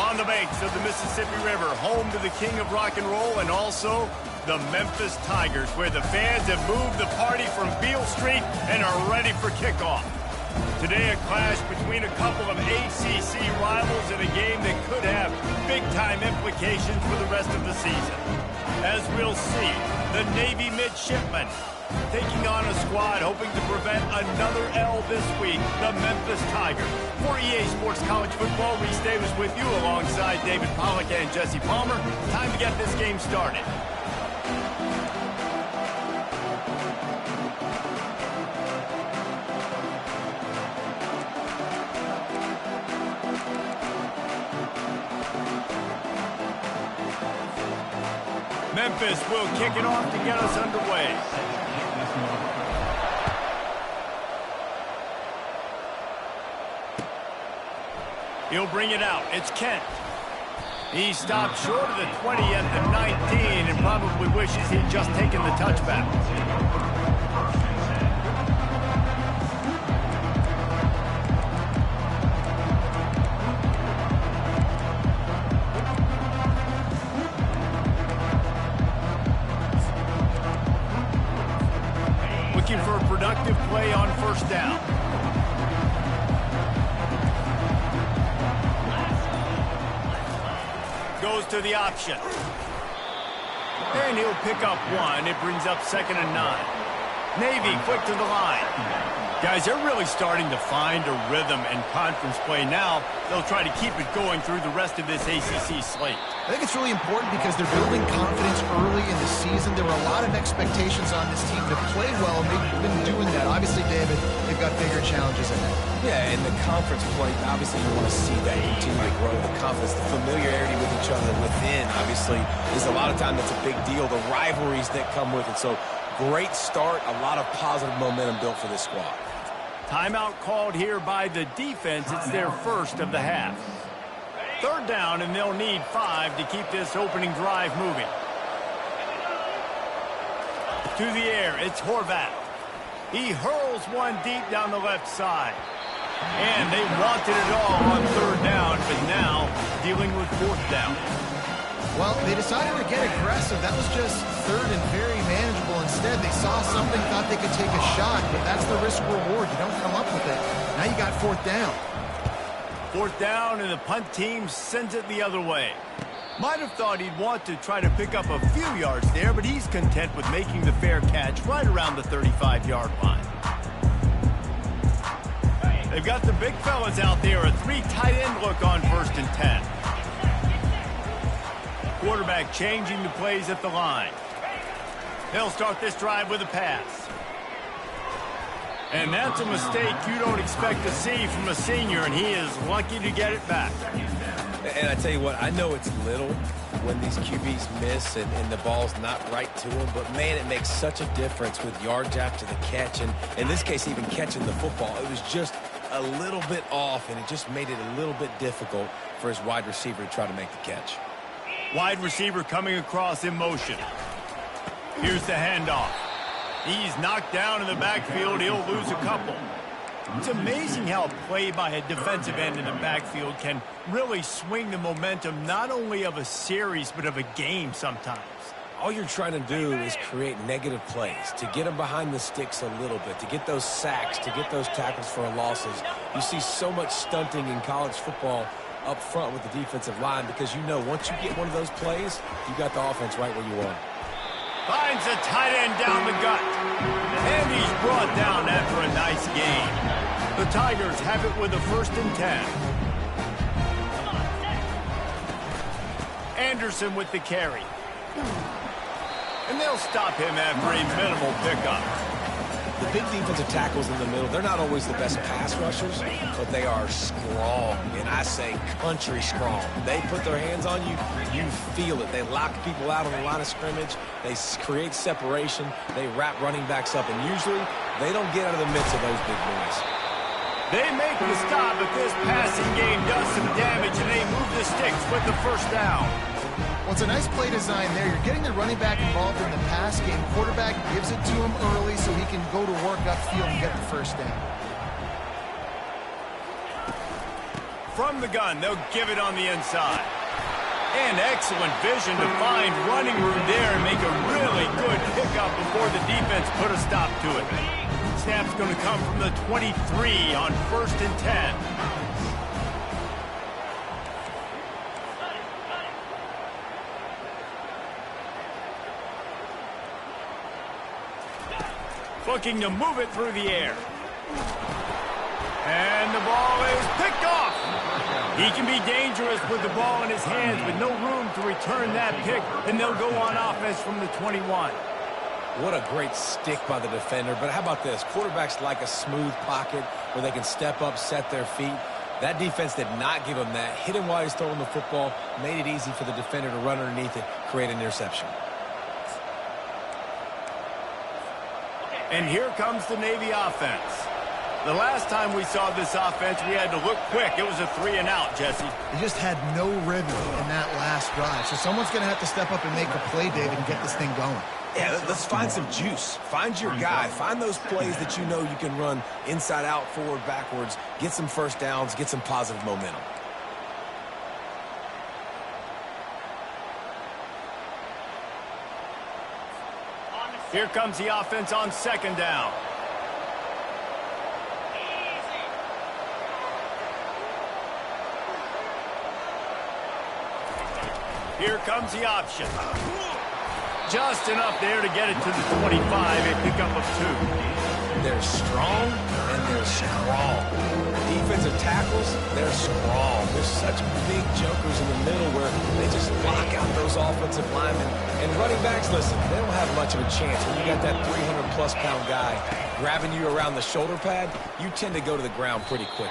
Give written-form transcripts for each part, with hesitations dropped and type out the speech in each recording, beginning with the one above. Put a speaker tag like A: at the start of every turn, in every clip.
A: On the banks of the Mississippi River, home to the king of rock and roll and also the Memphis Tigers, where the fans have moved the party from Beale Street and are ready for kickoff. Today, a clash between a couple of ACC rivals in a game that could have big-time implications for the rest of the season. As we'll see, the Navy midshipmen taking on a squad hoping to prevent another L this week, the Memphis Tigers. For EA Sports College Football, Reese Davis with you alongside David Pollack and Jesse Palmer. Time to get this game started. Memphis will kick it off to get us underway. He'll bring it out. It's Kent. He stopped short of the 20 at the 19 and probably wishes he'd just taken the touchback. Looking for a productive play on first down. Goes to the option. And he'll pick up one. It brings up 2nd and 9. Navy quick to the line. Guys, they're really starting to find a rhythm in conference play now. They'll try to keep it going through the rest of this ACC slate.
B: I think it's really important because they're building confidence early in the season. There were a lot of expectations on this team to play well, and they've been doing that. Obviously, David, they've got bigger challenges ahead.
C: Yeah, in the conference play, obviously you want to see that continue to grow, the confidence, the familiarity with each other within, obviously, is a lot of time that's a big deal, the rivalries that come with it. So, great start, a lot of positive momentum built for this squad.
A: Timeout called here by the defense. It's their first of the half. 3rd down, and they'll need 5 to keep this opening drive moving. To the air, it's Horvath. He hurls one deep down the left side. And they wanted it all on 3rd down, but now dealing with 4th down.
B: Well, they decided to get aggressive. That was just 3rd and very manageable. Instead, they saw something, thought they could take a shot, but that's the risk-reward. You don't come up with it. Now you got 4th down.
A: 4th down, and the punt team sends it the other way. Might have thought he'd want to try to pick up a few yards there, but he's content with making the fair catch right around the 35-yard line. They've got the big fellas out there, a 3 tight end look on 1st and 10. Quarterback changing the plays at the line. They'll start this drive with a pass. And that's a mistake you don't expect to see from a senior, and he is lucky to get it back.
C: And I tell you what, I know it's little when these QBs miss and the ball's not right to them, but man, it makes such a difference with yards after the catch, and in this case, even catching the football. It was just a little bit off, and it just made it a little bit difficult for his wide receiver to try to make the catch.
A: Wide receiver coming across in motion. Here's the handoff. He's knocked down in the backfield. He'll lose a couple. It's amazing how a play by a defensive end in the backfield can really swing the momentum not only of a series but of a game sometimes.
C: All you're trying to do is create negative plays, to get them behind the sticks a little bit, to get those sacks, to get those tackles for losses. You see so much stunting in college football up front with the defensive line because you know once you get one of those plays, you got the offense right where you want.
A: Finds a tight end down the gut. And he's brought down after a nice gain. The Tigers have it with a 1st and 10. Anderson with the carry. And they'll stop him after a minimal pickup.
C: The big defensive tackles in the middle, they're not always the best pass rushers, but they are strong, and I say country strong. They put their hands on you, you feel it. They lock people out on the line of scrimmage. They create separation. They wrap running backs up, and usually they don't get out of the midst of those big boys.
A: They make the stop, but this passing game does some damage, and they move the sticks with the 1st down.
B: Well, it's a nice play design there. You're getting the running back involved in the pass game. Quarterback gives it to him early so he can go to work upfield and get the 1st down.
A: from the gun. They'll give it on the inside. And excellent vision to find running room there and make a really good pickup before the defense put a stop to it. Snap's going to come from the 23 on 1st and 10. Looking to move it through the air. And the ball is picked off. He can be dangerous with the ball in his hands, but no room to return that pick, and they'll go on offense from the 21.
C: What a great stick by the defender. But how about this? Quarterbacks like a smooth pocket where they can step up, set their feet. That defense did not give him that. Hit him while he's throwing the football, made it easy for the defender to run underneath it, create an interception.
A: And here comes the Navy offense. The last time we saw this offense, we had to look quick. It was a 3-and-out, Jesse.
B: They just had no rhythm in that last drive. So someone's going to have to step up and make a play, David, and get this thing going.
C: Yeah, let's find some juice. Find your guy. Find those plays that you know you can run inside out, forward, backwards. Get some first downs. Get some positive momentum.
A: Here comes the offense on 2nd down. Here comes the option. Just enough there to get it to the 25, a pickup of 2.
C: They're strong and they're strong. Defensive tackles, they're strong. There's such big jokers in the middle where they just block out those offensive linemen. And running backs, listen, they don't have much of a chance. When you got that 300-plus pound guy grabbing you around the shoulder pad, you tend to go to the ground pretty quickly.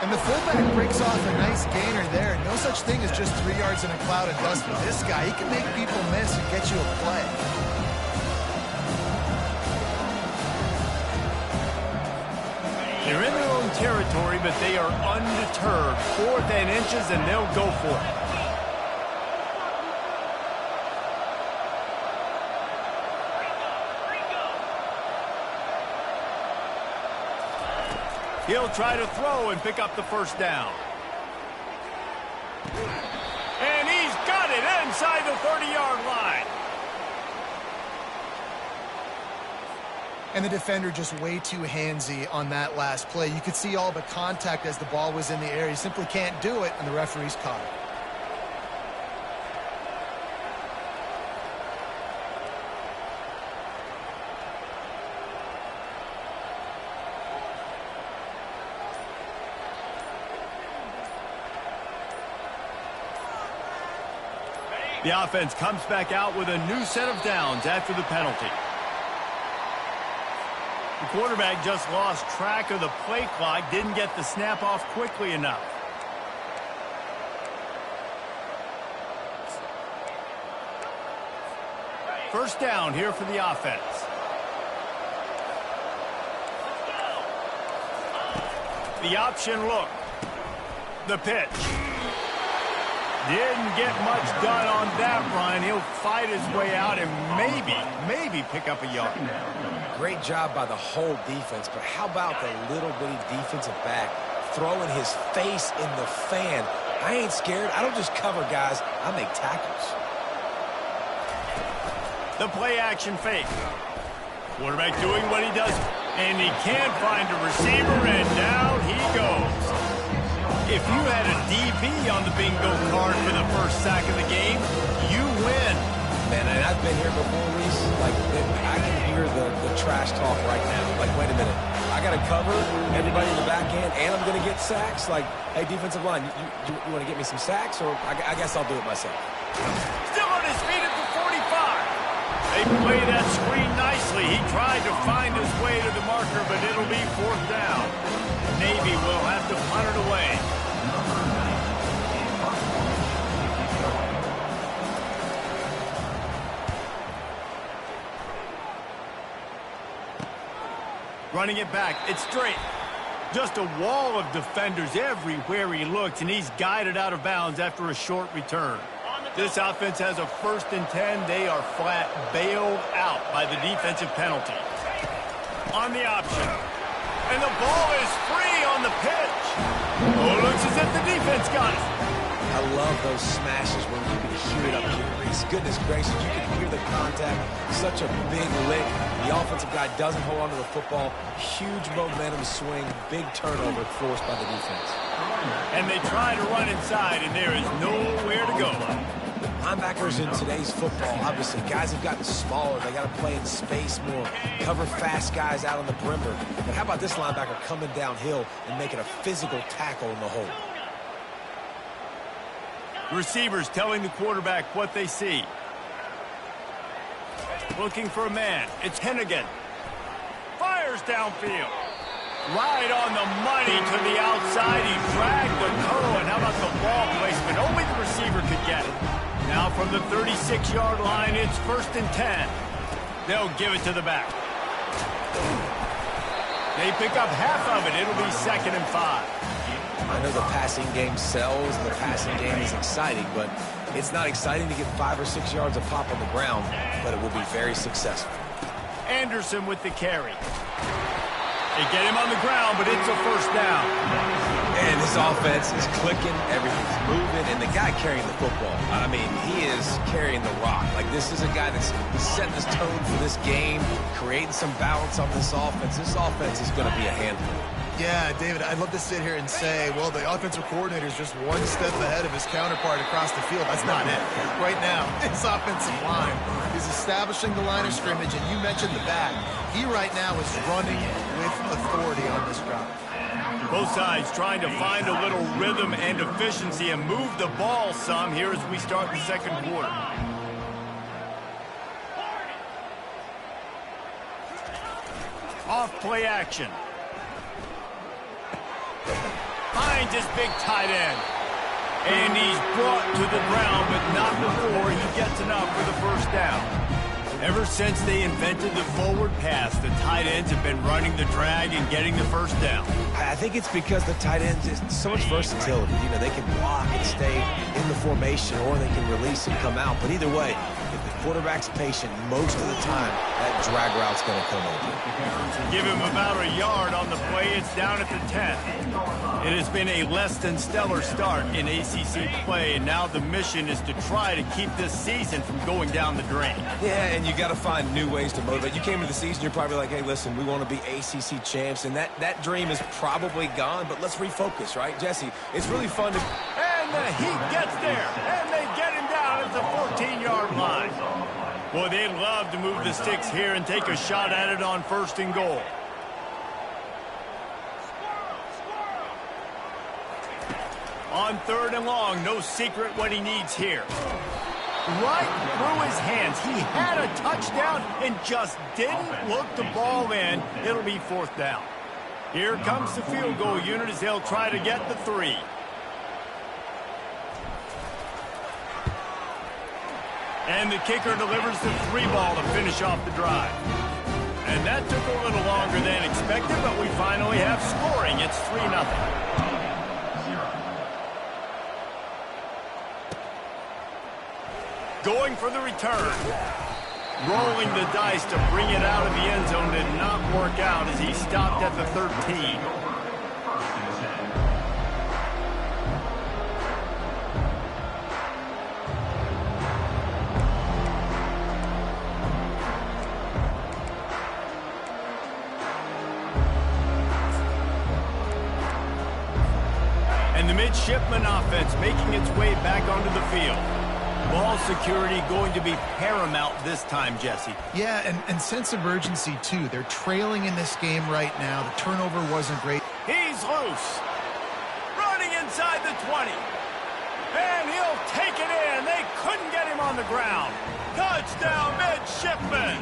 B: And the fullback breaks off a nice gainer there. No such thing as just 3 yards in a cloud of dust for this guy. He can make people miss and get you a play.
A: They're in their own territory, but they are undeterred. 4th and inches, and they'll go for it. He'll try to throw and pick up the 1st down. And he's got it inside the 30-yard line.
B: And the defender just way too handsy on that last play. You could see all the contact as the ball was in the air. He simply can't do it, and the referee's caught it.
A: The offense comes back out with a new set of downs after the penalty. The quarterback just lost track of the play clock, didn't get the snap off quickly enough. First down here for the offense. The option look. The pitch. Didn't get much done on that run. He'll fight his way out and maybe pick up a yard.
C: Great job by the whole defense, but how about the little bitty defensive back throwing his face in the fan? I ain't scared. I don't just cover guys. I make tackles.
A: The play action fake. Quarterback doing what he does, and he can't find a receiver, and down he goes. If you had a DB on the bingo card for the first sack of the game, you win.
C: Man, and I've been here before, Reese. Like, I can hear the trash talk right now. Like, wait a minute. I got to cover everybody in the back end, and I'm going to get sacks? Like, hey, defensive line, you want to get me some sacks? Or I guess I'll do it myself.
A: Still on his feet at the 45. They play that screen nicely. He tried to find his way to the marker, but it'll be 4th down. Navy will have to punt it away. Running it back, it's straight. Just a wall of defenders everywhere he looks, and he's guided out of bounds after a short return. This offense has a 1st and 10. They are flat bailed out by the defensive penalty. On the option. And the ball is free on the pitch. Oh, it looks as if the defense got it.
C: I love those smashes where you can hear it up here. Goodness gracious, you can hear the contact. Such a big lick. The offensive guy doesn't hold on to the football. Huge momentum swing. Big turnover forced by the defense.
A: And they try to run inside, and there is nowhere to go.
C: Linebackers in today's football, obviously, guys have gotten smaller. They got to play in space more, cover fast guys out on the perimeter. But how about this linebacker coming downhill and making a physical tackle in the hole?
A: Receivers telling the quarterback what they see. Looking for a man. It's Hennigan. Fires downfield. Right on the money to the outside. He dragged the toe. And how about the ball placement? Only the receiver could get it. Now from the 36-yard line, it's 1st and 10. They'll give it to the back. They pick up half of it. It'll be 2nd and 5.
C: I know the passing game sells and the passing game is exciting, but it's not exciting to get 5 or 6 yards of pop on the ground, but it will be very successful.
A: Anderson with the carry. They get him on the ground, but it's a 1st down.
C: And this offense is clicking, everything's moving, and the guy carrying the football, I mean, he is carrying the rock. Like, this is a guy that's setting this tone for this game, creating some balance on this offense. This offense is going to be a handful.
B: Yeah, David, I'd love to sit here and say, well, the offensive coordinator is just one step ahead of his counterpart across the field. That's not it. Right now, his offensive line is establishing the line of scrimmage, and you mentioned the back. He right now is running with authority on this drive.
A: Both sides trying to find a little rhythm and efficiency and move the ball some here as we start the 2nd quarter. Off play action. Finds his big tight end. And he's brought to the ground, but not before he gets enough for the 1st down. Ever since they invented the forward pass, the tight ends have been running the drag and getting the 1st down.
C: I think it's because the tight ends is so much versatility. You know, they can block and stay in the formation, or they can release and come out. But either way, if the quarterback's patient, most of the time, that drag route's going to come over.
A: Give him about a yard on the play. It's down at the 10. It has been a less than stellar start in ACC play, and now the mission is to try to keep this season from going down the drain.
C: Yeah, and you got to find new ways to motivate. You came into the season, you're probably like, hey, listen, we want to be ACC champs, and that dream is probably gone, but let's refocus, right, Jesse? It's really fun to...
A: And the heat gets there, and they get him down at the 14-yard line. Boy, they'd love to move the sticks here and take a shot at it on 1st and goal. On 3rd and long, no secret what he needs here. Right through his hands. He had a touchdown and just didn't look the ball in. It'll be 4th down. Here comes the field goal unit as they'll try to get the 3. And the kicker delivers the 3 ball to finish off the drive. And that took a little longer than expected, but we finally have scoring. It's 3-0. Going for the return. Rolling the dice to bring it out of the end zone did not work out as he stopped at the 13. And the midshipman offense making its way back onto the field. Ball security going to be paramount this time, Jesse.
B: Yeah, and sense of urgency, too. They're trailing in this game right now. The turnover wasn't great.
A: He's loose. Running inside the 20. And he'll take it in. They couldn't get him on the ground. Touchdown, midshipman.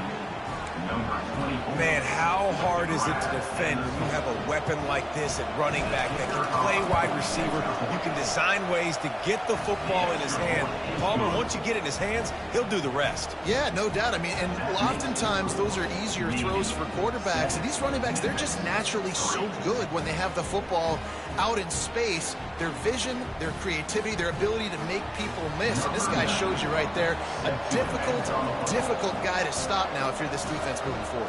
C: Man, how hard is it to defend when you have a weapon like this at running back that can play wide receiver? You can design ways to get the football in his hand. Palmer, once you get it in his hands, he'll do the rest.
B: Yeah, no doubt. I mean, and oftentimes those are easier throws for quarterbacks. And these running backs, they're just naturally so good when they have the football out in space. Their vision, their creativity, their ability to make people miss. And this guy shows you right there a difficult guy to stop now if you're this defense moving forward.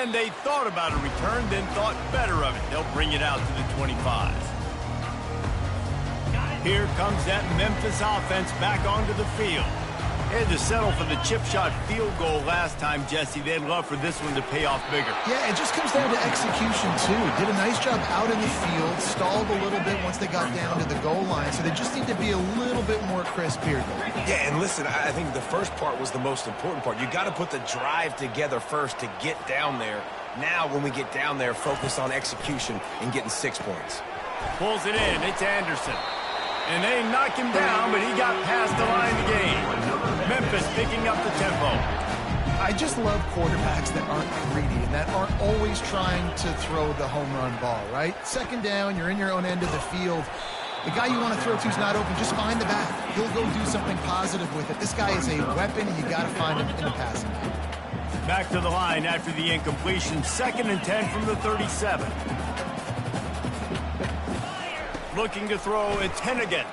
A: And they thought about a return, then thought better of it. They'll bring it out to the 25. Here comes that Memphis offense back onto the field. They had to settle for the chip shot field goal last time, Jesse. They'd love for this one to pay off bigger.
B: Yeah, it just comes down to execution, too. Did a nice job out in the field, stalled a little bit once they got down to the goal line, so they just need to be a little bit more crisp here.
C: Yeah, and listen, I think the first part was the most important part. You got to put the drive together first to get down there. Now, when we get down there, focus on execution and getting 6 points.
A: Pulls it in. It's Anderson. And they knock him down, but he got past the line of the game. Memphis picking up the tempo.
B: I just love quarterbacks that aren't greedy and that aren't always trying to throw the home run ball, right? Second down, you're in your own end of the field. The guy you want to throw to is not open. Just find the back. He'll go do something positive with it. This guy is a weapon, and you got to find him in the passing game.
A: Back to the line after the incompletion. 2nd and 10 from the 37. Looking to throw, it's Hennigan.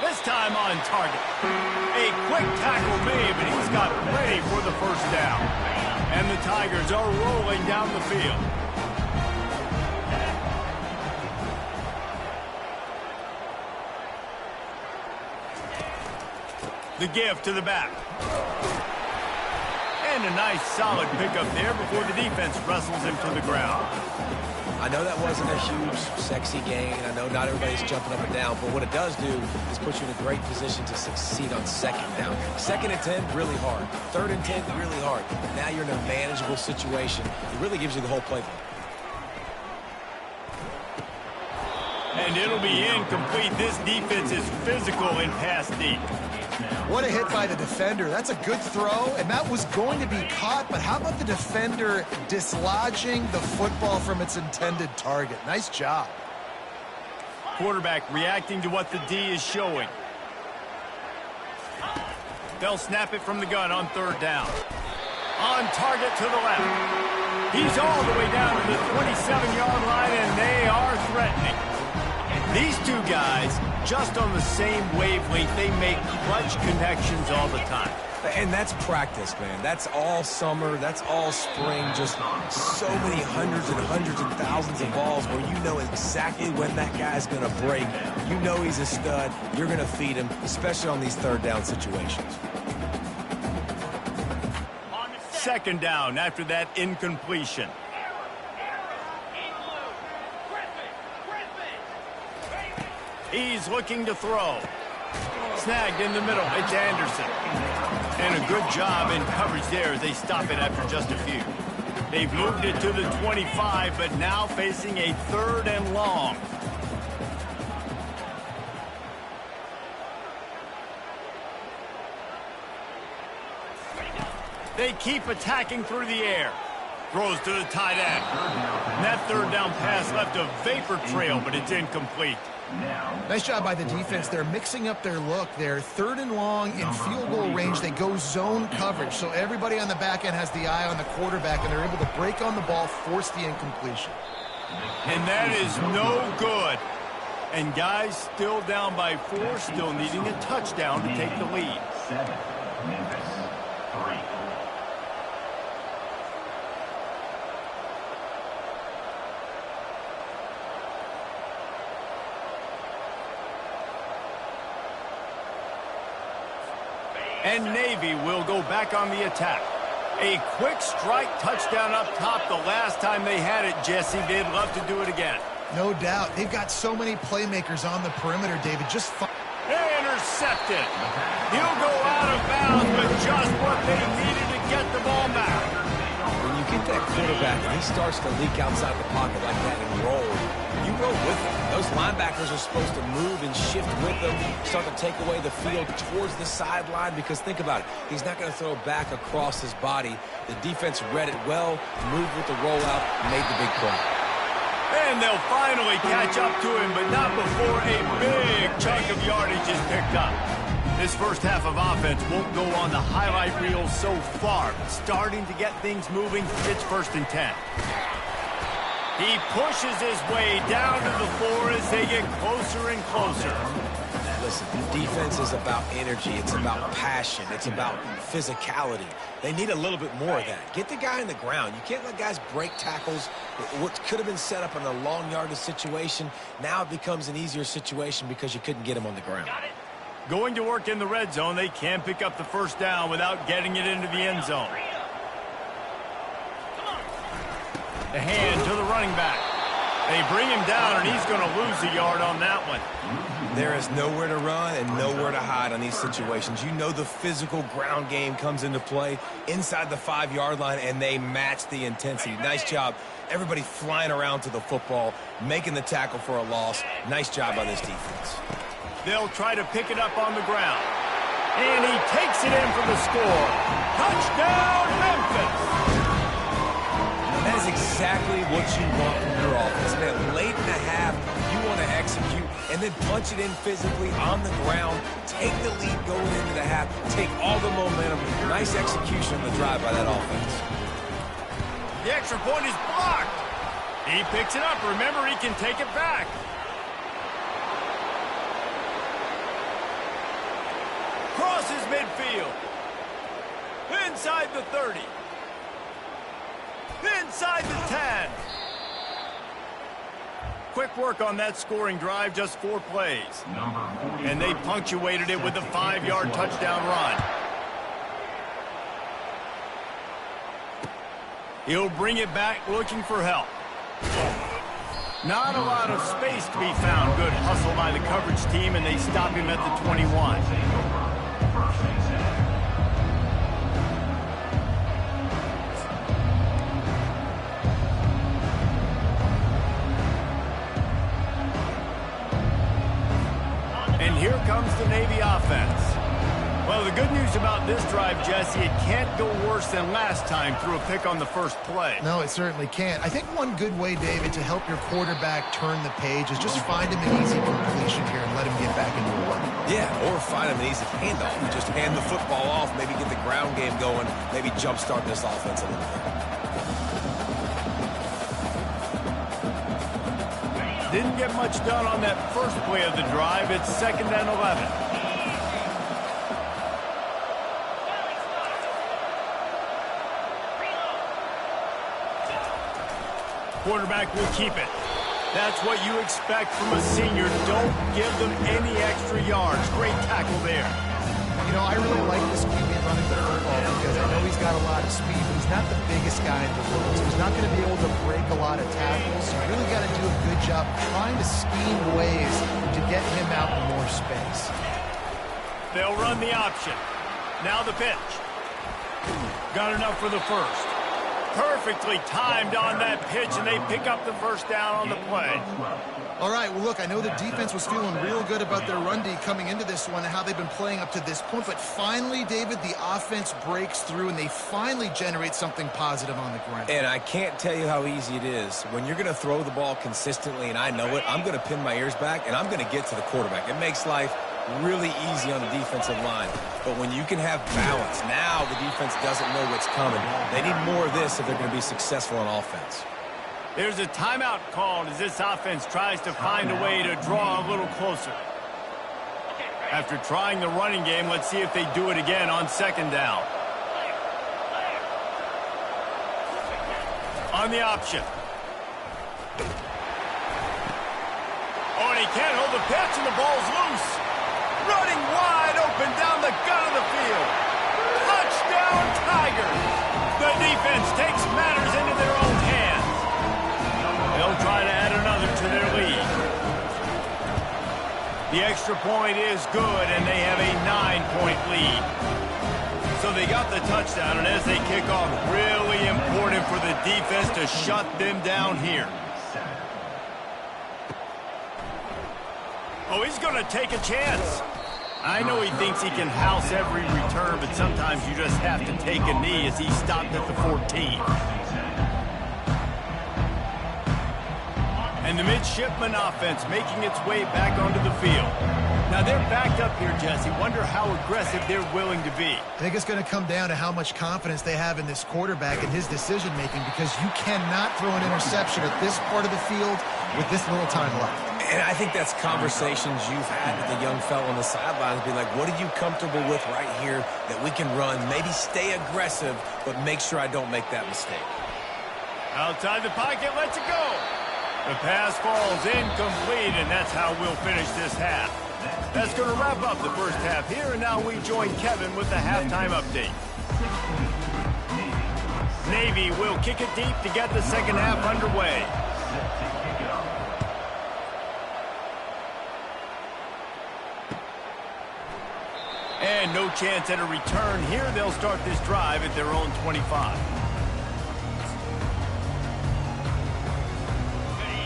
A: This time on target. A quick tackle made, but he's got plenty for the first down. And the Tigers are rolling down the field. The give to the back. And a nice solid pickup there before the defense wrestles him to the ground.
C: I know that wasn't a huge, sexy gain. I know not everybody's jumping up and down, but what it does do is put you in a great position to succeed on 2nd down. 2nd and 10, really hard. 3rd and 10, really hard. Now you're in a manageable situation. It really gives you the whole playbook.
A: And it'll be incomplete. This defense is physical in pass deep.
B: What a hit by the defender. That's a good throw, and that was going to be caught, but how about the defender dislodging the football from its intended target? Nice job.
A: Quarterback reacting to what the D is showing. They'll snap it from the gun on 3rd down. On target to the left. He's all the way down to the 27-yard line, and they are threatening. These two guys, just on the same wavelength, they make clutch connections all the time.
C: And that's practice, man. That's all summer. That's all spring. Just so many hundreds and thousands of balls where you know exactly when that guy's going to break. You know he's a stud. You're going to feed him, especially on these 3rd down situations.
A: 2nd down after that incompletion. He's looking to throw. Snagged in the middle. It's Anderson. And a good job in coverage there as they stop it after just a few. They've moved it to the 25, but now facing a 3rd and long. They keep attacking through the air. Throws to the tight end. And that 3rd down pass left a vapor trail, but it's incomplete.
B: Nice job by the defense. They're mixing up their look. They're 3rd and long in field goal range. They go zone coverage, so everybody on the back end has the eye on the quarterback, and they're able to break on the ball, force the incompletion.
A: And that is no good. And guys still down by 4, still needing a touchdown to take the lead.
D: 7, Memphis, 3.
A: And Navy will go back on the attack. A quick strike touchdown up top the last time they had it, Jesse. They'd love to do it again.
B: No doubt. They've got so many playmakers on the perimeter, David. Just
A: intercepted. He'll go out of bounds, but just what they needed to get the ball back.
C: When you get that quarterback and he starts to leak outside the pocket like that and roll, you roll with him. Those linebackers are supposed to move and shift with them, start to take away the field towards the sideline, because think about it. He's not going to throw back across his body. The defense read it well, moved with the rollout, made the big play.
A: And they'll finally catch up to him, but not before a big chunk of yardage is picked up. This first half of offense won't go on the highlight reel so far, but starting to get things moving. It's 1st and 10. He pushes his way down to the floor as they get closer and closer.
C: Listen, defense is about energy. It's about passion. It's about physicality. They need a little bit more of that. Get the guy in the ground. You can't let guys break tackles. What could have been set up in a long yardage situation, now it becomes an easier situation because you couldn't get him on the ground.
A: Going to work in the red zone, they can pick up the first down without getting it into the end zone. The hand to the running back. They bring him down, and he's going to lose a yard on that one.
C: There is nowhere to run and nowhere to hide on these situations. You know the physical ground game comes into play inside the 5-yard line, and they match the intensity. Nice job. Everybody flying around to the football, making the tackle for a loss. Nice job by this defense.
A: They'll try to pick it up on the ground. And he takes it in for the score. Touchdown, Memphis!
C: That is exactly what you want from your offense. Man, late in the half, you want to execute and then punch it in physically on the ground, take the lead going into the half, take all the momentum. Nice execution on the drive by that offense.
A: The extra point is blocked. He picks it up. Remember, he can take it back. Crosses midfield. Inside the 30. Inside the 10. Quick work on that scoring drive, just 4 plays. And they punctuated it with a 5-yard touchdown run. He'll bring it back looking for help. Not a lot of space to be found. Good hustle by the coverage team, and they stop him at the 21. Here comes the Navy offense. Well, the good news about this drive, Jesse, it can't go worse than last time through a pick on the first play.
B: No, it certainly can't. I think one good way, David, to help your quarterback turn the page is just find him an easy completion here and let him get back into a run.
C: Yeah, or find him an easy handoff. Just hand the football off, maybe get the ground game going, maybe jumpstart this offense a little bit.
A: Didn't get much done on that first play of the drive. It's 2nd and 11. Quarterback will keep it. That's what you expect from a senior. Don't give them any extra yards. Great tackle there.
B: You know, I really like this QB running the football because I know he's got a lot of speed, but he's not the biggest guy in the world, so he's not going to be able to break a lot of tackles. So you really got to do a good job trying to scheme ways to get him out in more space.
A: They'll run the option. Now the pitch. Got enough for the first. Perfectly timed on that pitch, and they pick up the first down on the play.
B: All right, well, look, I know the defense was feeling real good about their run D coming into this one and how they've been playing up to this point, but finally, David, the offense breaks through, and they finally generate something positive on the ground.
C: And I can't tell you how easy it is. When you're going to throw the ball consistently, and I know it, I'm going to pin my ears back, and I'm going to get to the quarterback. It makes life really easy on the defensive line. But when you can have balance, now the defense doesn't know what's coming. They need more of this if they're going to be successful on offense.
A: There's a timeout called as this offense tries to find a way to draw a little closer. After trying the running game, let's see if they do it again on 2nd down. On the option. Oh, and he can't hold the pitch, and the ball's loose. Running wide open down the gut of the field. Touchdown, Tigers! The defense takes matters into their own hands. They'll try to add another to their lead. The extra point is good, and they have a 9-point lead. So they got the touchdown, and as they kick off, really important for the defense to shut them down here. Oh, he's going to take a chance. I know he thinks he can house every return, but sometimes you just have to take a knee as he stopped at the 14. And the midshipman offense making its way back onto the field. Now they're backed up here, Jesse. Wonder how aggressive they're willing to be.
B: I think it's going to come down to how much confidence they have in this quarterback and his decision-making, because you cannot throw an interception at this part of the field with this little time left.
C: And I think that's conversations you've had with the young fella on the sidelines, be like, what are you comfortable with right here that we can run? Maybe stay aggressive, but make sure I don't make that mistake.
A: Outside the pocket, lets it go. The pass falls incomplete, and that's how we'll finish this half. That's going to wrap up the first half here, and now we join Kevin with the halftime update. Navy will kick it deep to get the second half underway. And no chance at a return here. They'll start this drive at their own 25.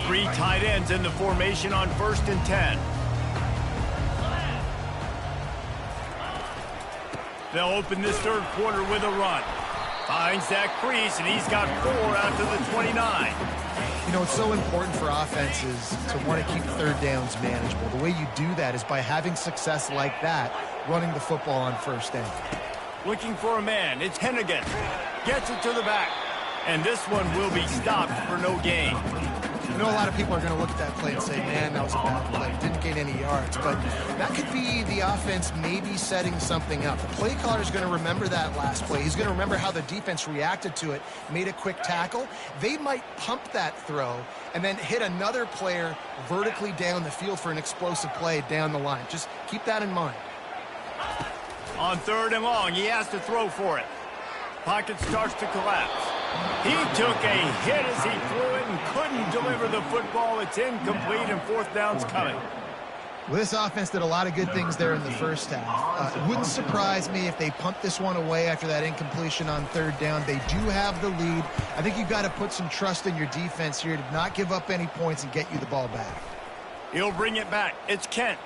A: 3 tight ends in the formation on 1st and 10. They'll open this third quarter with a run. Finds that crease, and he's got 4 out to the 29.
B: You know, it's so important for offenses to want to keep third downs manageable. The way you do that is by having success like that, running the football on first down.
A: Looking for a man. It's Hennigan. Gets it to the back. And this one will be stopped for no gain.
B: I know a lot of people are going to look at that play and say, man, that was a bad play. Didn't gain any yards. But that could be the offense maybe setting something up. The play caller is going to remember that last play. He's going to remember how the defense reacted to it, made a quick tackle. They might pump that throw and then hit another player vertically down the field for an explosive play down the line. Just keep that in mind.
A: On 3rd and long, he has to throw for it. Pocket starts to collapse. He took a hit as he threw it and couldn't deliver the football. It's incomplete, and 4th down's coming.
B: Well, this offense did a lot of good things there in the first half. It wouldn't surprise me if they pumped this one away after that incompletion on 3rd down. They do have the lead. I think you've got to put some trust in your defense here to not give up any points and get you the ball back.
A: He'll bring it back. It's Kent.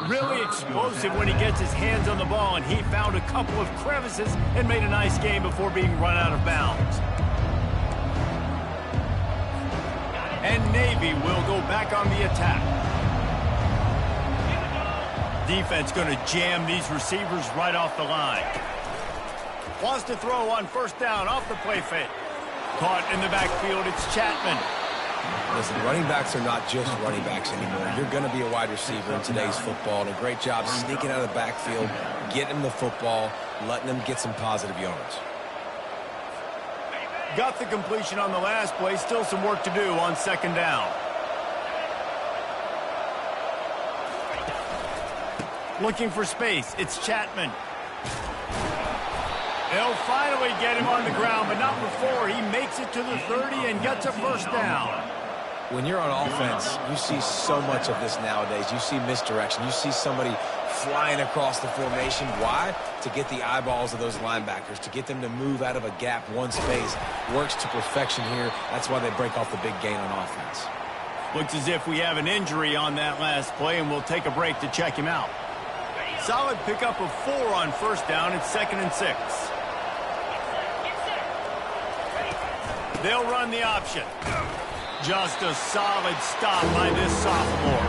A: Really explosive when he gets his hands on the ball, and he found a couple of crevices and made a nice game before being run out of bounds. And Navy will go back on the attack. Defense going to jam these receivers right off the line. Wants to throw on 1st down off the play fake. Caught in the backfield, it's Chapman.
C: Listen, running backs are not just running backs anymore. You're going to be a wide receiver in today's football, and a great job sneaking out of the backfield, getting them the football, letting them get some positive yards.
A: Got the completion on the last play. Still some work to do on 2nd down. Looking for space. It's Chapman. They'll finally get him on the ground, but not before he makes it to the 30 and gets a 1st down.
C: When you're on offense, you see so much of this nowadays. You see misdirection. You see somebody flying across the formation. Why? To get the eyeballs of those linebackers, to get them to move out of a gap, one space. Works to perfection here. That's why they break off the big gain on offense.
A: Looks as if we have an injury on that last play, and we'll take a break to check him out. Solid pickup of 4 on 1st down. It's 2nd and 6. They'll run the option. Just a solid stop by this sophomore.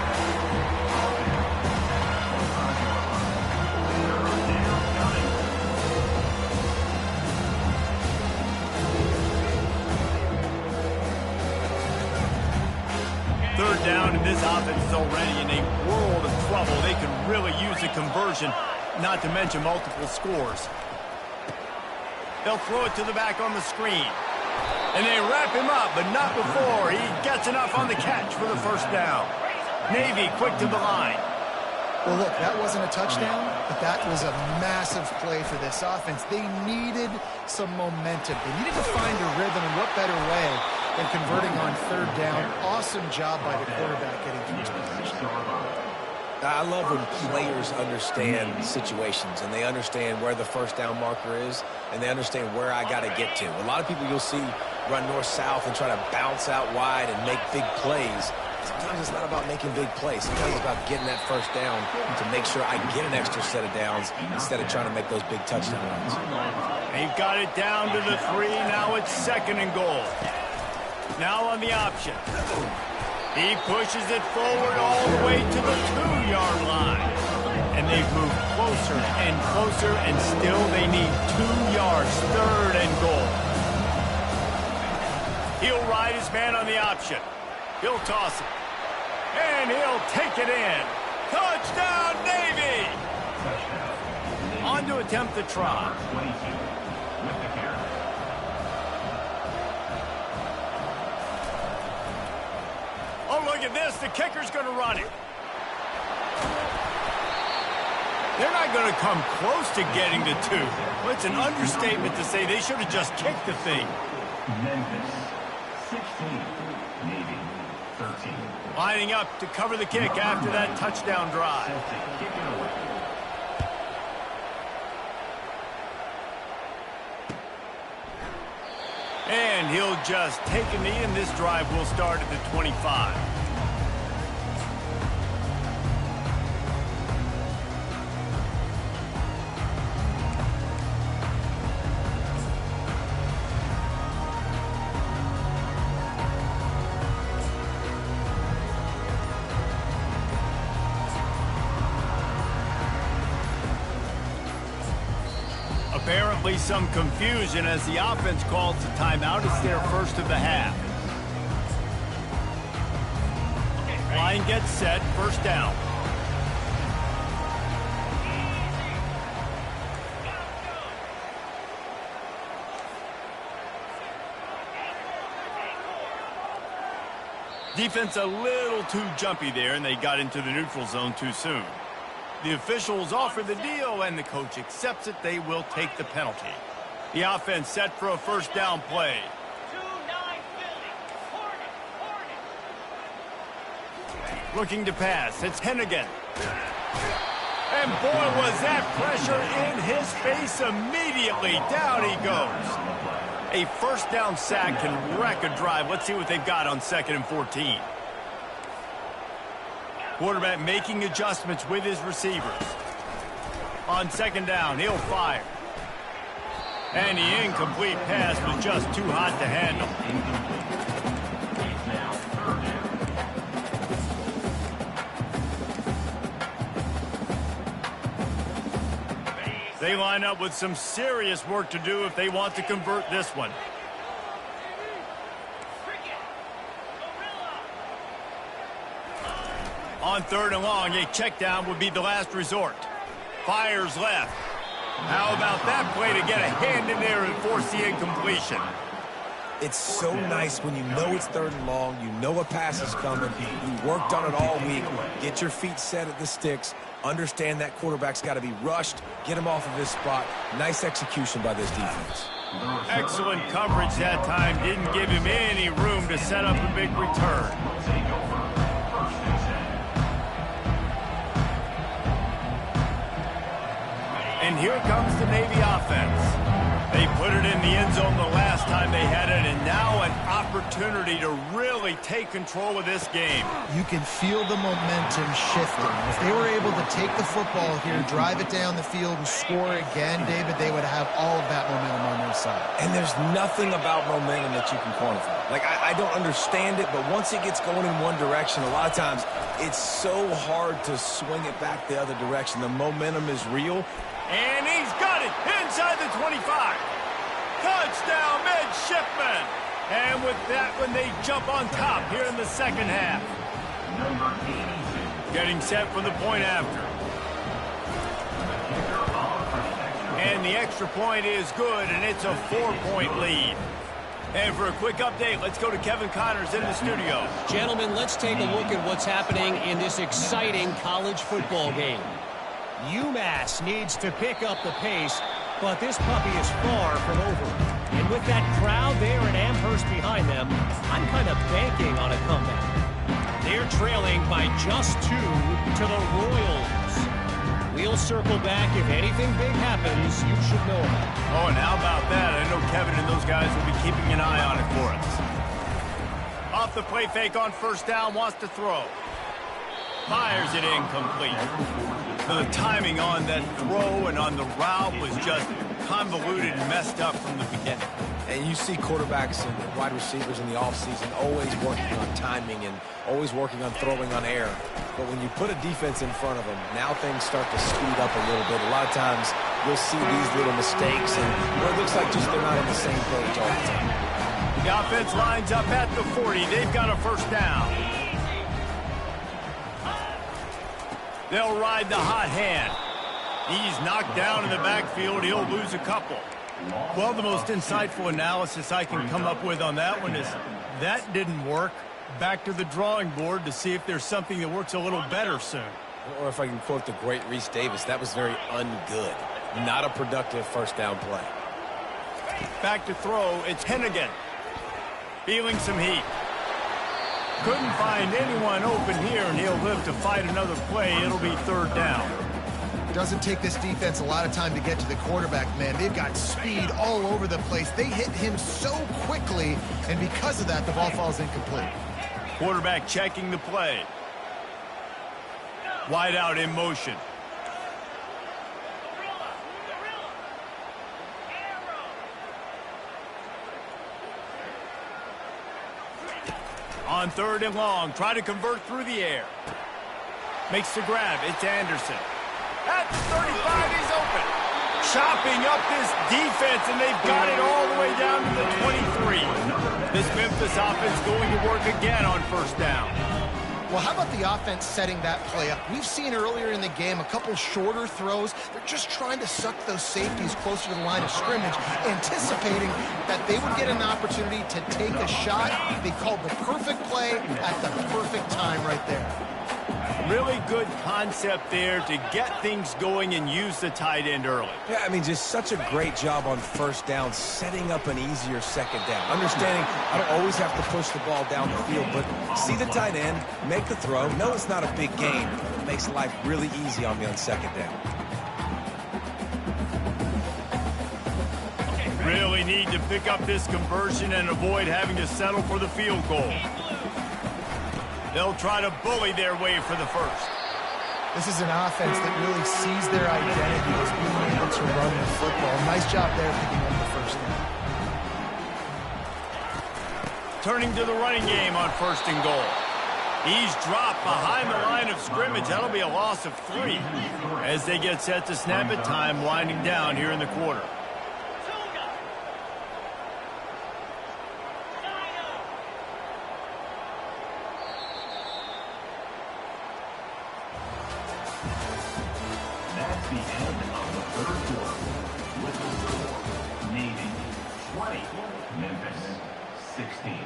A: Third down, and this offense is already in a world of trouble. They could really use a conversion, not to mention multiple scores. They'll throw it to the back on the screen. And they wrap him up, but not before he gets enough on the catch for the 1st down. Navy quick to the line.
B: Well, look, that wasn't a touchdown, but that was a massive play for this offense. They needed some momentum. They needed to find a rhythm, and what better way than converting on 3rd down. Awesome job by the quarterback getting to his position.
C: I love when players understand situations and they understand where the 1st down marker is and they understand where I got to get to. A lot of people you'll see run north-south and try to bounce out wide and make big plays. Sometimes it's not about making big plays. Sometimes it's about getting that 1st down to make sure I get an extra set of downs instead of trying to make those big touchdown runs.
A: They've got it down to the 3. Now it's 2nd and goal. Now on the option. He pushes it forward all the way to the 2-yard line. And they've moved closer and closer, and still they need 2 yards. 3rd and goal. He'll ride his man on the option. He'll toss it. And he'll take it in. Touchdown, Navy! On to attempt the try.
D: 22 with the carry.
A: Oh, look at this. The kicker's going to run it. They're not going to come close to getting to 2. Well, it's an understatement to say they should have just kicked the thing.
D: Memphis 16, Navy 13.
A: Lining up to cover the kick after that touchdown drive.
D: Set to kick it away.
A: And he'll just take a knee, and this drive will start at the 25. Apparently some confusion as the offense calls the timeout. It's their first of the half. Line gets set, first down. Defense a little too jumpy there, and they got into the neutral zone too soon. The officials offer the deal, and the coach accepts it. They will take the penalty. The offense set for a first down play.
E: 2-9 Philly.
A: Looking to pass. It's Hennigan. And boy, was that pressure in his face immediately. Down he goes. A first down sack can wreck a drive. Let's see what they've got on 2nd and 14. Quarterback making adjustments with his receivers. On 2nd down, he'll fire. And the incomplete pass was just too hot to handle. They line up with some serious work to do if they want to convert this one. On 3rd and long, a check down would be the last resort. Fires left. How about that play to get a hand in there and force the incompletion?
C: It's so nice when you know it's 3rd and long, you know a pass is coming, you worked on it all week, get your feet set at the sticks, understand that quarterback's got to be rushed, get him off of his spot. Nice execution by this defense.
A: Excellent coverage that time. Didn't give him any room to set up a big return. And here comes the Navy offense. They put it in the end zone the last time they had it, and now an opportunity to really take control of this game.
B: You can feel the momentum shifting. If they were able to take the football here, drive it down the field, and score again, David, they would have all of that momentum on their side.
C: And there's nothing about momentum that you can quantify. Like, I don't understand it, but once it gets going in one direction, a lot of times it's so hard to swing it back the other direction. The momentum is real.
A: And he's got it inside the 25. Touchdown, midshipman. And with that one, they jump on top here in the 2nd half. Getting set for the point after. And the extra point is good, and it's a 4-point lead. And for a quick update, let's go to Kevin Connors in the studio.
E: Gentlemen, let's take a look at what's happening in this exciting college football game. UMass needs to pick up the pace, but this puppy is far from over. And with that crowd there in Amherst behind them, I'm kind of banking on a comeback. They're trailing by just 2 to the Royals. We'll circle back if anything big happens you should know about.
A: Oh, and how about that? I know Kevin and those guys will be keeping an eye on it for us. Off the play fake on 1st down, wants to throw. Fires it incomplete. The timing on that throw and on the route was just convoluted and messed up from the beginning.
C: And you see quarterbacks and wide receivers in the offseason always working on timing and always working on throwing on air. But when you put a defense in front of them, now things start to speed up a little bit. A lot of times you'll see these little mistakes and where it looks like just they're not on the same page all the time.
A: The offense lines up at the 40. They've got a 1st down. They'll ride the hot hand. He's knocked down in the backfield. He'll lose a couple.
F: Well, the most insightful analysis I can come up with on that one is that didn't work. Back to the drawing board to see if there's something that works a little better soon.
C: Or if I can quote the great Reese Davis, that was very ungood. Not a productive first down play.
A: Back to throw, it's Hennigan. Feeling some heat. Couldn't find anyone open here, and he'll live to fight another play. It'll be third down.
B: Doesn't take this defense a lot of time to get to the quarterback, man. They've got speed all over the place. They hit him so quickly, and because of that, the ball falls incomplete.
A: Quarterback checking the play. Wide out in motion. On third and long, try to convert through the air. Makes the grab, it's Anderson. At 35, he's open. Chopping up this defense, and they've got it all the way down to the 23. This Memphis offense going to work again on first down.
B: Well, how about the offense setting that play up? We've seen earlier in the game a couple shorter throws. They're just trying to suck those safeties closer to the line of scrimmage, anticipating that they would get an opportunity to take a shot. They called the perfect play at the perfect time right there.
A: Really good concept there to get things going and use the tight end early.
C: Yeah, I mean, just such a great job on first down, setting up an easier second down. Understanding I don't always have to push the ball down the field, but see the tight end, make the throw. No, it's not a big gain. It makes life really easy on me on second down.
A: Really need to pick up this conversion and avoid having to settle for the field goal. They'll try to bully their way for the first.
B: This is an offense that really sees their identity as being able to run the football. Nice job there picking up the first down.
A: Turning to the running game on first and goal. He's dropped behind the line of scrimmage. That'll be a loss of 3 as they get set to snap it. Time winding down here in the quarter.
D: That's the end of the third quarter. With the score, Navy 20, Memphis 16.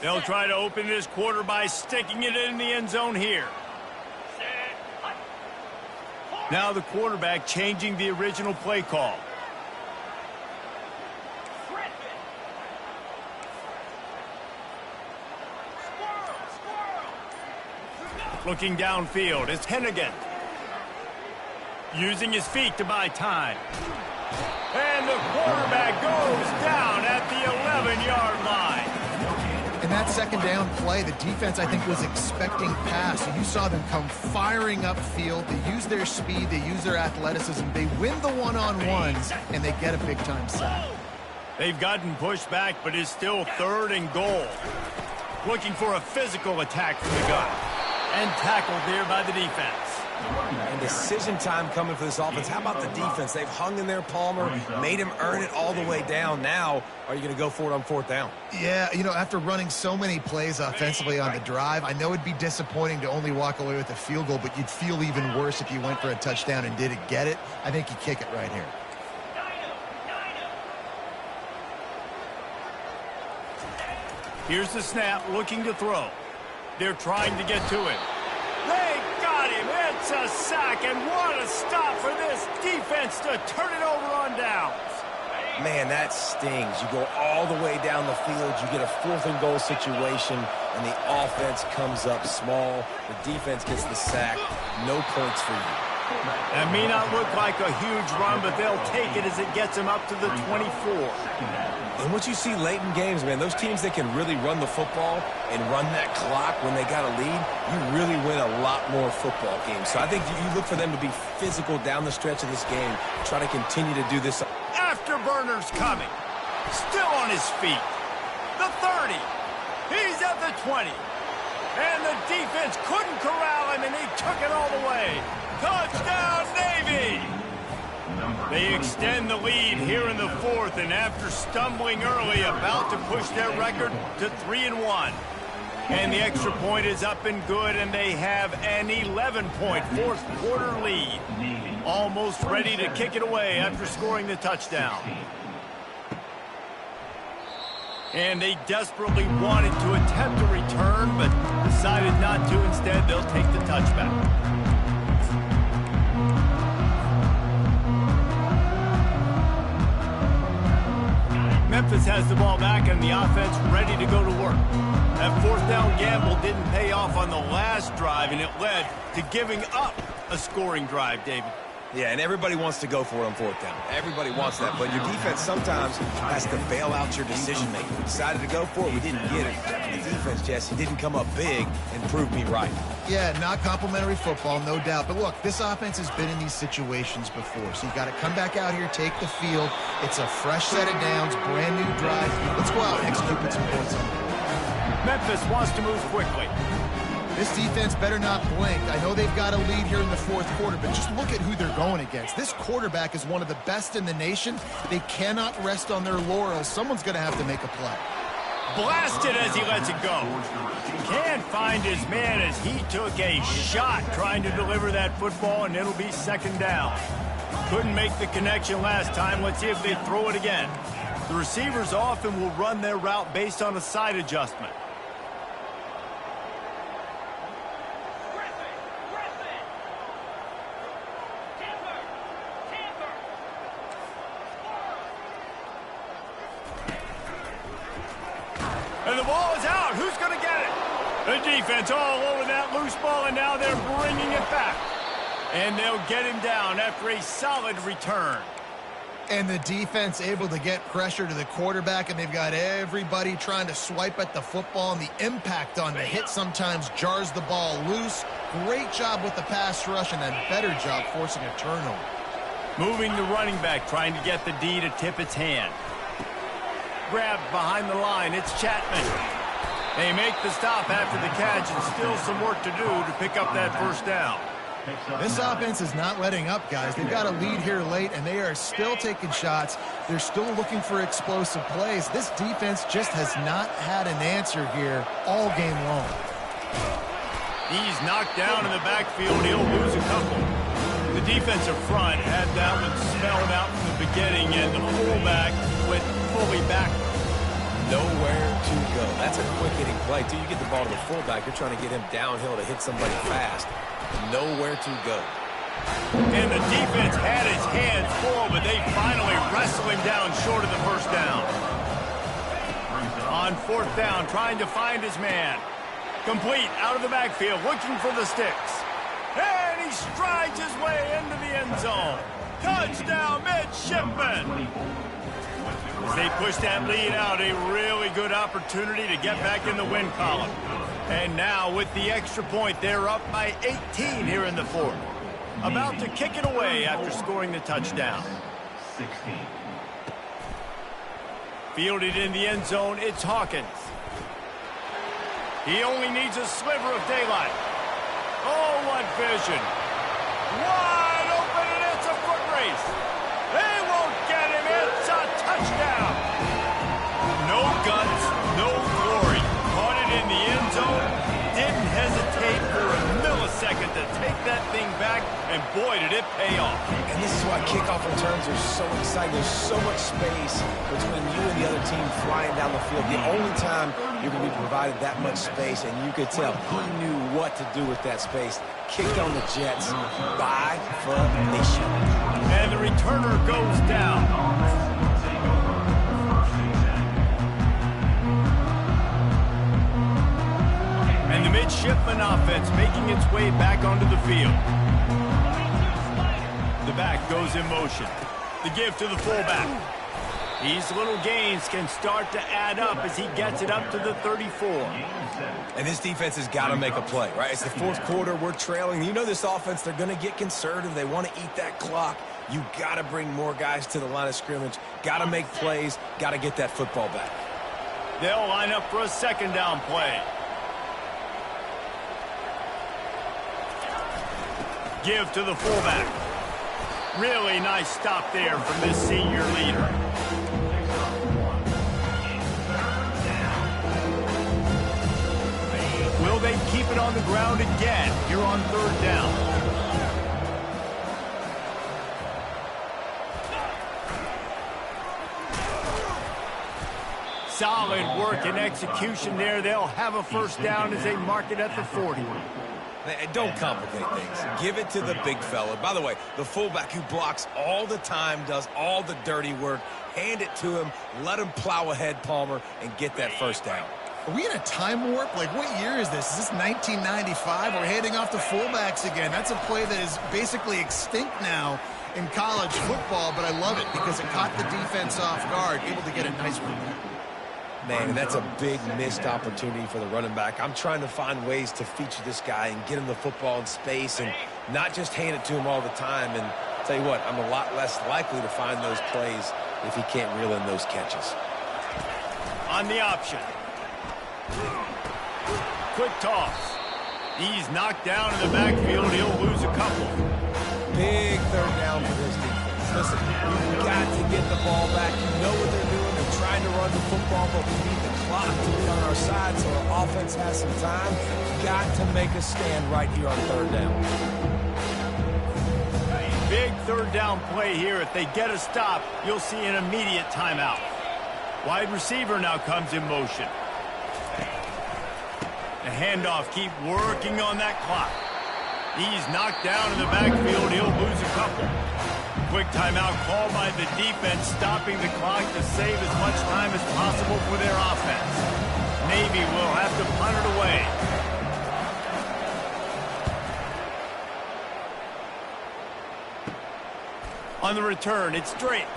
A: They'll try to open this quarter by sticking it in the end zone here. Now the quarterback changing the original play call. Looking downfield, it's Hennigan. Using his feet to buy time. And the quarterback goes down at the 11-yard line.
B: In that second down play, the defense, I think, was expecting pass. You saw them come firing upfield. They use their speed. They use their athleticism. They win the one-on-ones, and they get a big-time sack.
A: They've gotten pushed back, but it's still third and goal. Looking for a physical attack from the gut. And tackled there by the defense.
C: And decision time coming for this offense. How about the defense? They've hung in there, Palmer, made him earn it all the way down. Now, are you going to go for it on fourth down?
B: Yeah, you know, after running so many plays offensively on the drive, I know it'd be disappointing to only walk away with a field goal, but you'd feel even worse if you went for a touchdown and didn't get it. I think you kick it right here.
A: Here's the snap, looking to throw. They're trying to get to him. They got him. It's a sack, and what a stop for this defense to turn it over on downs.
C: Man, that stings. You go all the way down the field, you get a fourth and goal situation, and the offense comes up small. The defense gets the sack. No points for you.
A: That may not look like a huge run, but they'll take it as it gets them up to the 24.
C: And what you see late in games, man, those teams that can really run the football and run that clock when they got a lead, you really win a lot more football games. So I think you look for them to be physical down the stretch of this game, try to continue to do this.
A: Afterburner's coming. Still on his feet. The 30. He's at the 20. And the defense couldn't corral him, and he took it all the way. Touchdown, Navy!
D: Number
A: They extend the lead here in the fourth, and after stumbling early, about to push their record to 3-1. And the extra point is up and good, and they have an 11-point fourth quarter lead. Almost ready to kick it away after scoring the touchdown. And they desperately wanted to attempt a return, but decided not to. Instead, they'll take the touchback. Memphis has the ball back and the offense ready to go to work. That fourth down gamble didn't pay off on the last drive, and it led to giving up a scoring drive, David.
C: Yeah, and everybody wants to go for it on fourth down. Everybody wants that, but your defense sometimes has to bail out your decision-making. We decided to go for it. We didn't get it. The defense, Jesse, didn't come up big and prove me right.
B: Yeah, not complimentary football, no doubt. But look, this offense has been in these situations before, so you got to come back out here, take the field. It's a fresh set of downs, brand new drive. Let's go out and execute with some points on it.
A: Memphis wants to move quickly.
B: This defense better not blink. I know they've got a lead here in the fourth quarter, but just look at who they're going against. This quarterback is one of the best in the nation. They cannot rest on their laurels. Someone's going to have to make a play.
A: Blasted as he lets it go. Can't find his man as he took a shot trying to deliver that football, and it'll be second down. Couldn't make the connection last time. Let's see if they throw it again. The receivers often will run their route based on a side adjustment. And the ball is out. Who's going to get it? The defense all over that loose ball, and now they're bringing it back. And they'll get him down after a solid return.
B: And the defense able to get pressure to the quarterback, and they've got everybody trying to swipe at the football, and the impact on the hit sometimes jars the ball loose. Great job with the pass rush, and a better job forcing a turnover.
A: Moving the running back, trying to get the D to tip its hand. Grabbed behind the line, it's Chapman. They make the stop after the catch, and still some work to do to pick up that first down.
B: This offense is not letting up, guys. They've got a lead here late, and they are still taking shots. They're still looking for explosive plays. This defense just has not had an answer here all game long.
A: He's knocked down in the backfield. He'll lose a couple. The defensive front had that one spelled out from the beginning, and the fullback went fully back.
C: Nowhere to go. That's a quick-hitting play. Till you get the ball to the fullback, you're trying to get him downhill to hit somebody fast. Nowhere to go.
A: And the defense had his hands full, but they finally wrestle him down short of the first down. On fourth down, trying to find his man. Complete out of the backfield, looking for the sticks. And he strides his way into the end zone. Touchdown, midshipman. As they push that lead out, a really good opportunity to get back in the win column. And now with the extra point, they're up by 18 here in the fourth. About to kick it away after scoring the touchdown.
D: 16.
A: Fielded in the end zone, it's Hawkins. He only needs a sliver of daylight. Oh, what vision. Wide open, and it's a foot race. They won't get him. It's a touchdown. No guts, no glory. Caught it in the end zone. Didn't hesitate for a millisecond to take that thing back, and boy, did it pay off.
C: And this is why kickoff returns are so exciting. There's so much space between you and the other team flying down the field. The only time you're going to be provided that much space, and you could tell he knew what to do with that space. Kicked on the Jets by formation.
A: And the returner goes down. And the midshipman offense making its way back onto the field. The back goes in motion. The give to the fullback. These little gains can start to add up as he gets it up to the 34.
C: And this defense has got to make a play, right? It's the fourth quarter. We're trailing. You know this offense, they're going to get conservative. They want to eat that clock. You got to bring more guys to the line of scrimmage. Got to make plays. Got to get that football back.
A: They'll line up for a second down play. Give to the fullback. Really nice stop there from this senior leader. Will they keep it on the ground again here on 3rd down? Solid work and execution there. They'll have a 1st down as they mark it at the 40.
C: Don't complicate things. Give it to the big fella. By the way, the fullback who blocks all the time, does all the dirty work. Hand it to him. Let him plow ahead, Palmer, and get that 1st down.
B: Are we in a time warp? Like, what year is this? Is this 1995? We're handing off to fullbacks again. That's a play that is basically extinct now in college football, but I love it because it caught the defense off guard, able to get a nice one there.
C: Man, that's a big missed opportunity for the running back. I'm trying to find ways to feature this guy and get him the football in space and not just hand it to him all the time. And tell you what, I'm a lot less likely to find those plays if he can't reel in those catches.
A: On the option. Quick toss. He's knocked down in the backfield. He'll lose a couple.
C: Big 3rd down for this defense. Listen, you've got to get the ball back. You know what they're doing. They're trying to run the football, but we need the clock to be on our side so our offense has some time. Got to make a stand right here on 3rd down.
A: Big 3rd down play here. If they get a stop, you'll see an immediate timeout. Wide receiver now comes in motion. The handoff, keep working on that clock. He's knocked down in the backfield. He'll lose a couple. Quick timeout called by the defense, stopping the clock to save as much time as possible for their offense. Navy will have to punt it away. On the return, it's Drake.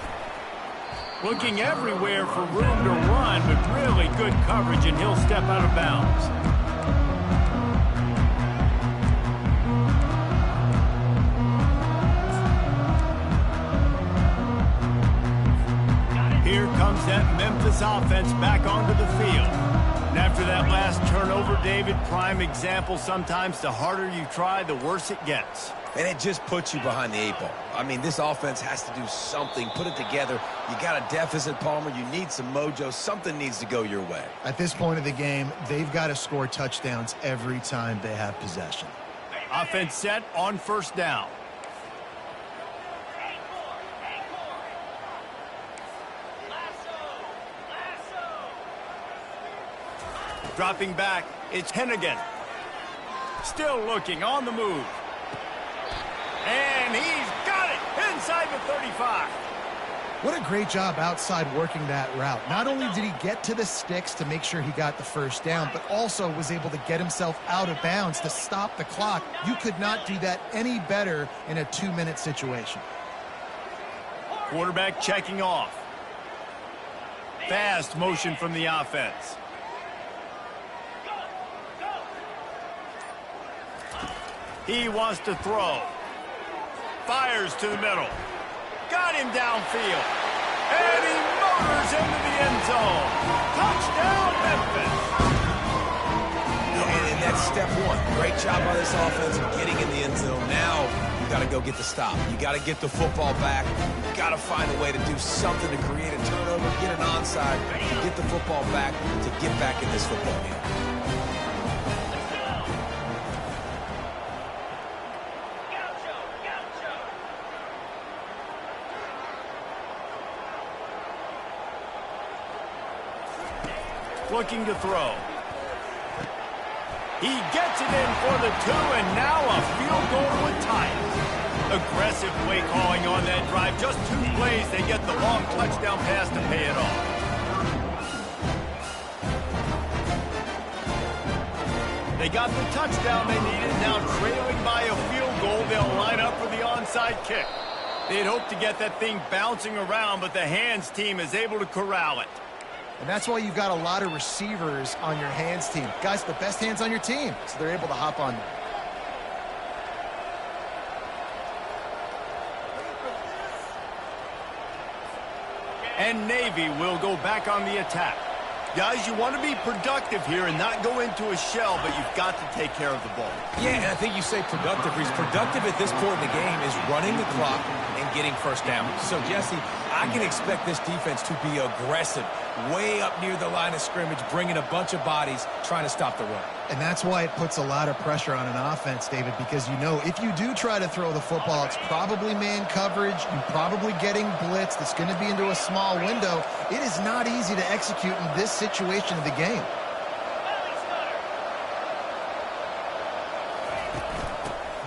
A: Looking everywhere for room to run, but really good coverage, and he'll step out of bounds. Here comes that Memphis offense back onto the field. And after that last turnover, David, prime example, sometimes the harder you try, the worse it gets.
C: And it just puts you behind the 8 ball. I mean, this offense has to do something, put it together. You got a deficit, Palmer. You need some mojo. Something needs to go your way.
B: At this point of the game, they've got to score touchdowns every time they have possession.
A: Offense set on 1st down. Dropping back, it's Hennigan. Still looking, on the move. And he's got it inside the 35.
B: What a great job outside working that route. Not only did he get to the sticks to make sure he got the 1st down, but also was able to get himself out of bounds to stop the clock. You could not do that any better in a 2-minute situation.
A: Quarterback checking off. Fast motion from the offense. He wants to throw. Fires to the middle. Got him downfield. And he motors into the end zone. Touchdown, Memphis.
C: And that's step 1. Great job by this offense of getting in the end zone. Now you got to go get the stop. You got to get the football back. You got to find a way to do something to create a turnover, get an onside, and get the football back to get back in this football game.
A: Looking to throw. He gets it in for the 2, and now a field goal would tie it. Aggressive play calling on that drive. Just 2 plays, they get the long touchdown pass to pay it off. They got the touchdown they needed. Now trailing by a field goal, they'll line up for the onside kick. They'd hoped to get that thing bouncing around, but the hands team is able to corral it.
B: And that's why you've got a lot of receivers on your hands team. Guys, the best hands on your team, so they're able to hop on there.
A: And Navy will go back on the attack. Guys, you want to be productive here and not go into a shell, but you've got to take care of the ball.
C: Yeah, and I think you say productive. He's productive at this point in the game is running the clock and getting first down. So, Jesse, I can expect this defense to be aggressive, way up near the line of scrimmage, bringing a bunch of bodies, trying to stop the run.
B: And that's why it puts a lot of pressure on an offense, David, because you know if you do try to throw the football, it's probably man coverage. You're probably getting blitzed. It's going to be into a small window. It is not easy to execute in this situation of the game.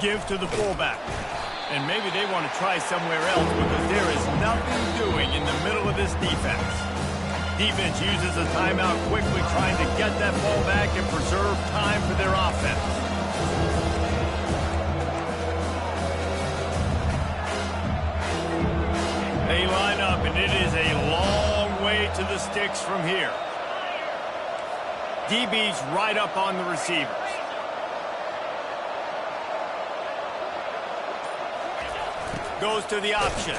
A: Give to the fullback. And maybe they want to try somewhere else because there is nothing doing in the middle of this defense. Defense uses a timeout quickly, trying to get that ball back and preserve time for their offense. They line up, and it is a long way to the sticks from here. DB's right up on the receivers. Goes to the option.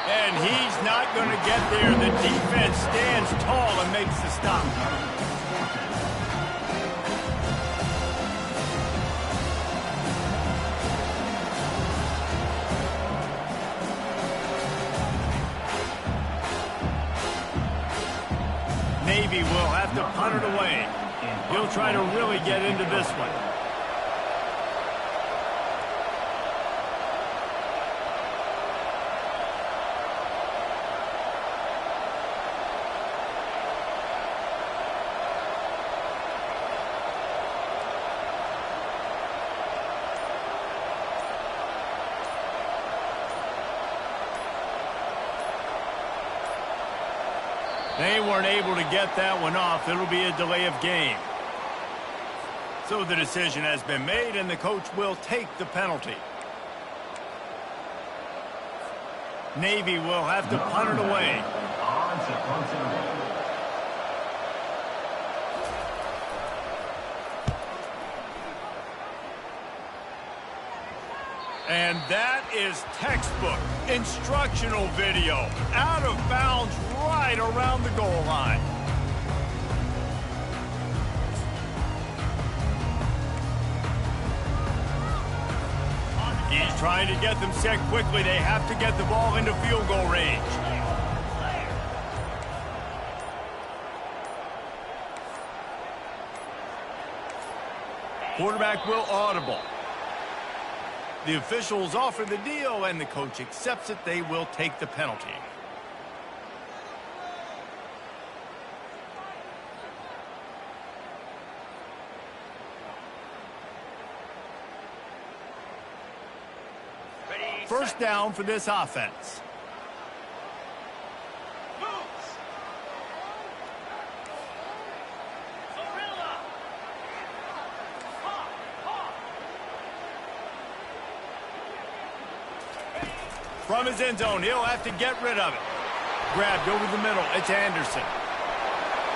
A: And he's not going to get there. The defense stands tall and makes the stop. Navy will have to punt it away. He'll try to really get into this one. They weren't able to get that one off. It'll be a delay of game. So the decision has been made, and the coach will take the penalty. Navy will have to punt it away. And that is textbook instructional video. Out of bounds right around the goal line. He's trying to get them set quickly. They have to get the ball into field goal range. Quarterback will audible. The officials offer the deal, and the coach accepts it. They will take the penalty. First down for this offense. From his end zone, he'll have to get rid of it. Grabbed over the middle. It's Anderson.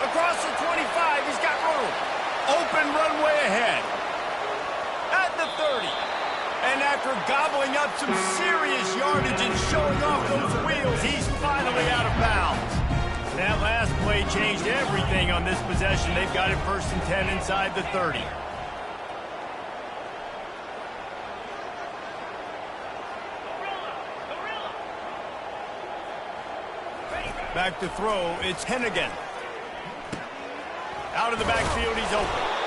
A: Across the 25, he's got room. Open runway ahead. At the 30. And after gobbling up some serious yardage and showing off those wheels, he's finally out of bounds. That last play changed everything on this possession. They've got it 1st and 10 inside the 30. Back to throw, it's Hennigan. Out of the backfield, he's open.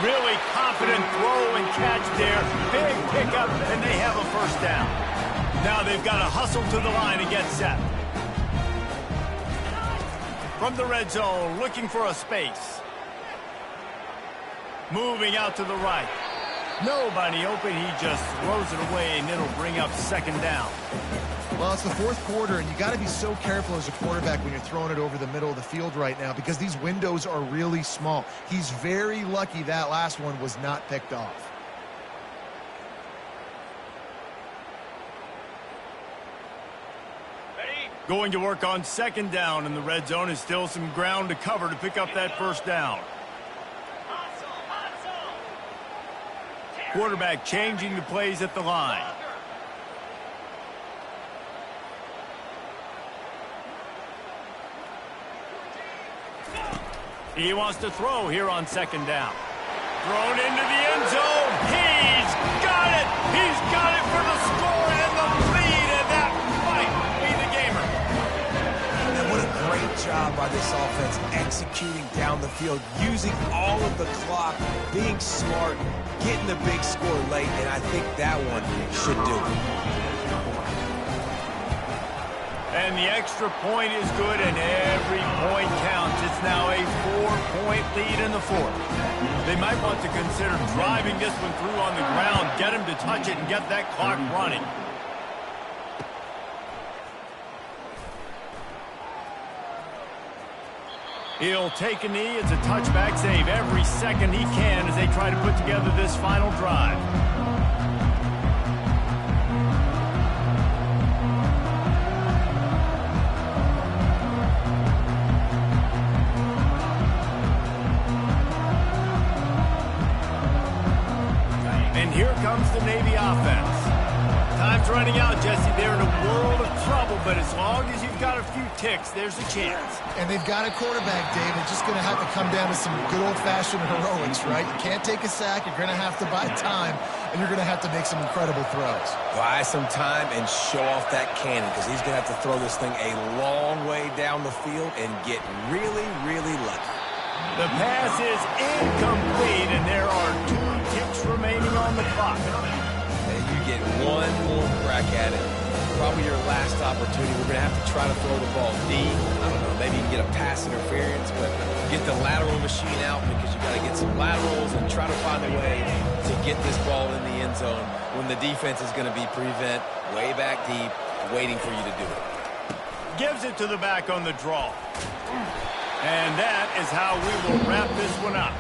A: Really confident throw and catch there. Big pickup, and they have a first down. Now they've got to hustle to the line and get set. From the red zone, looking for a space. Moving out to the right. Nobody open, he just throws it away, and it'll bring up 2nd down.
B: Well, it's the 4th quarter, and you got to be so careful as a quarterback when you're throwing it over the middle of the field right now because these windows are really small. He's very lucky that last one was not picked off.
A: Going to work on 2nd down, and the red zone is still some ground to cover to pick up that first down. Quarterback changing the plays at the line. He wants to throw here on second down. Thrown into the end zone. He's got it. He's got it for the score and the lead, and that might be the gamer.
C: And what a great job by this offense executing down the field, using all of the clock, being smart, getting the big score late, and I think that one should do it.
A: And the extra point is good, and every point counts. It's now a 4-point lead in the fourth. They might want to consider driving this one through on the ground, get him to touch it, and get that clock running. He'll take a knee. It's a touchback save every second he can as they try to put together this final drive. And here comes the Navy offense. Time's running out, Jesse. They're in a world of trouble, but as long as you've got a few ticks, there's a chance.
B: And they've got a quarterback, Dave. It's just going to have to come down to some good old-fashioned heroics, right? You can't take a sack. You're going to have to buy time, and you're going to have to make some incredible throws.
C: Buy some time and show off that cannon, because he's going to have to throw this thing a long way down the field and get really, really lucky.
A: The pass is incomplete, and there are 2 ticks remaining on the clock.
C: And you get one more crack at it. Probably your last opportunity. We're going to have to try to throw the ball deep. I don't know, maybe you can get a pass interference, but get the lateral machine out, because you got to get some laterals and try to find a way to get this ball in the end zone when the defense is going to be prevent way back deep, waiting for you to do it.
A: Gives it to the back on the draw. And that is how we will wrap this one up.